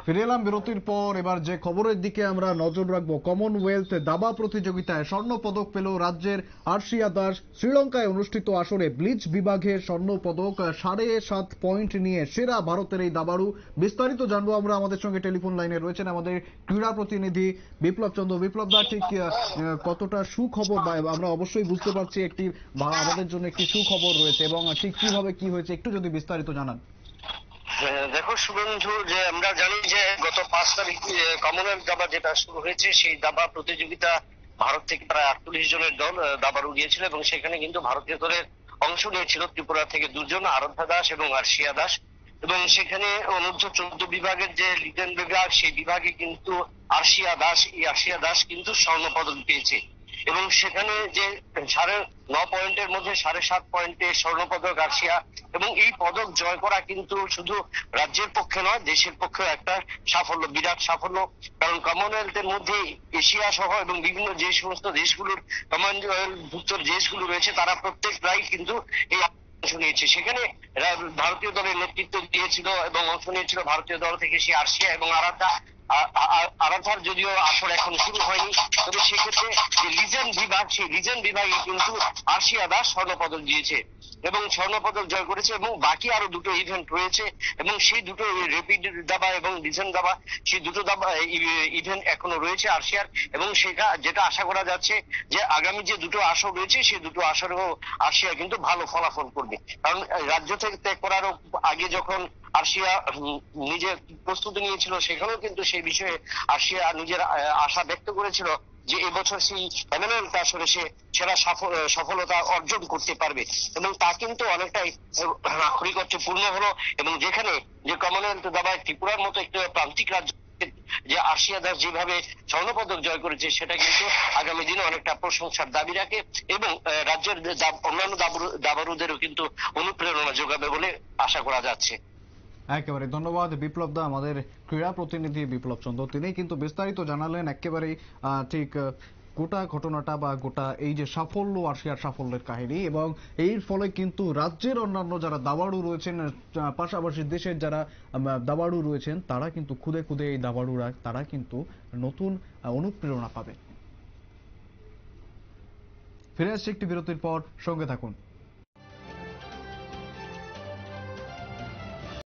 ফিরে এলাম বিরতির পর। এবার যে খবরের দিকে আমরা নজর রাখবো, কমনওয়েলথ দাবা প্রতিযোগিতায় স্বর্ণ পদক পেল রাজ্যের আরশিয়া দাস। শ্রীলঙ্কায় অনুষ্ঠিত আসরে ব্লিচ বিভাগে স্বর্ণ পদক, 7.5 পয়েন্ট নিয়ে সেরা ভারতের এই দাবাড়ু। বিস্তারিত জানবো আমরা। আমাদের সঙ্গে টেলিফোন লাইনে রয়েছেন আমাদের ক্রীড়া প্রতিনিধি বিপ্লব চন্দ্র। বিপ্লব দা, ঠিক কতটা সুখবর, আমরা অবশ্যই বুঝতে পারছি একটি আমাদের জন্য একটি সুখবর রয়েছে, এবং ঠিক কিভাবে কি হয়েছে একটু যদি বিস্তারিত জানান। দেখো শুভেন্দু, যে আমরা জানি যে গত 5 তারিখ কমনওয়েলথ দাবা যেটা শুরু হয়েছে, সেই দাবা প্রতিযোগিতা ভারত থেকে প্রায় 48 জনের দল দাবাড়ু গিয়েছিল, এবং সেখানে কিন্তু ভারতীয় দলের অংশ নিয়েছিল ত্রিপুরা থেকে 2 জন, আরাধ্যা দাস এবং আরশিয়া দাস। এবং সেখানে অনূর্ধ্ব 14 বিভাগের যে লিডেন বিভাগ, সেই বিভাগে কিন্তু আরশিয়া দাস কিন্তু স্বর্ণ পদক পেয়েছে। এবং সেখানে যে 9.5 পয়েন্টের মধ্যে 7.5 পয়েন্টে স্বর্ণ পদক আরশিয়া। এবং এই পদক জয় করা কিন্তু শুধু রাজ্যের পক্ষে নয়, দেশের পক্ষেও একটা সাফল্য, বিরাট সাফল্য। কারণ কমনওয়েলথের মধ্যে এশিয়া সহ এবং বিভিন্ন যে সমস্ত দেশগুলোর কমনওয়েলথভুক্ত দেশগুলো রয়েছে, তারা প্রত্যেকটাই কিন্তু এই অংশ নিয়েছে। সেখানে ভারতীয় দলের নেতৃত্ব দিয়েছিল এবং অংশ নিয়েছিল ভারতীয় দল থেকে সে আরশিয়া এবং আরাধ্যা। আরাধ্যার যদিও আসর এখন শুরু হয়নি, তবে সেক্ষেত্রে যে লিজেন্ড বিভাগ, সেই লিজেন্ড বিভাগে কিন্তু আরশিয়া দাস স্বর্ণ পদক দিয়েছে এবং স্বর্ণ পদক জয় করেছে। এবং বাকি আরো 2টো ইভেন্ট রয়েছে, এবং সেই দুটো রেপিড দাবা এবং লিজেন্ড দাবা, সেই দুটো দাবা ইভেন্ট এখনো রয়েছে আরশিয়ার। এবং সেটা যেটা আশা করা যাচ্ছে যে আগামী যে 2টো আসর রয়েছে, সেই 2টো আসরেও আরশিয়া কিন্তু ভালো ফলাফল করবে। কারণ রাজ্য থেকে ত্যাগ করার আগে যখন আরশিয়া নিজের প্রস্তুতি নিয়েছিল, সেখানেও কিন্তু সেই বিষয়ে আরশিয়া নিজের আশা ব্যক্ত করেছিল যে এবছর সেই কমনওয়েলথ আসরে সে সেরা সফলতা অর্জন করতে পারবে। এবং তা কিন্তু অনেকটাই আক্ষরিক অর্থে পূর্ণ হলো। এবং যেখানে যে কমনওয়েলথ দাবায় ত্রিপুরার মতো একটি প্রান্তিক রাজ্য যে আরশিয়া দাস যেভাবে স্বর্ণপদক জয় করেছে, সেটা কিন্তু আগামী দিনে অনেকটা প্রশংসার দাবি রাখে এবং রাজ্যের অন্যান্য দাবাড়ুদেরও কিন্তু অনুপ্রেরণা যোগাবে বলে আশা করা যাচ্ছে। একেবারে ধন্যবাদ বিপ্লব দা, আমাদের ক্রীড়া প্রতিনিধি বিপ্লব চন্দ্র। তিনি কিন্তু বিস্তারিত জানালেন একেবারে ঠিক গোটা ঘটনাটা বা গোটা এই যে সাফল্য, আরশিয়ার সাফল্যের কাহিনী। এবং এর ফলে কিন্তু রাজ্যের অন্যান্য যারা দাবাড়ু রয়েছেন, পাশাপাশি দেশের যারা দাবাড়ু রয়েছেন, তারা কিন্তু খুদে খুদে এই দাবাড়ুরা তারা কিন্তু নতুন অনুপ্রেরণা পাবে। ফিরে আসছে একটি বিরতির পর, সঙ্গে থাকুন।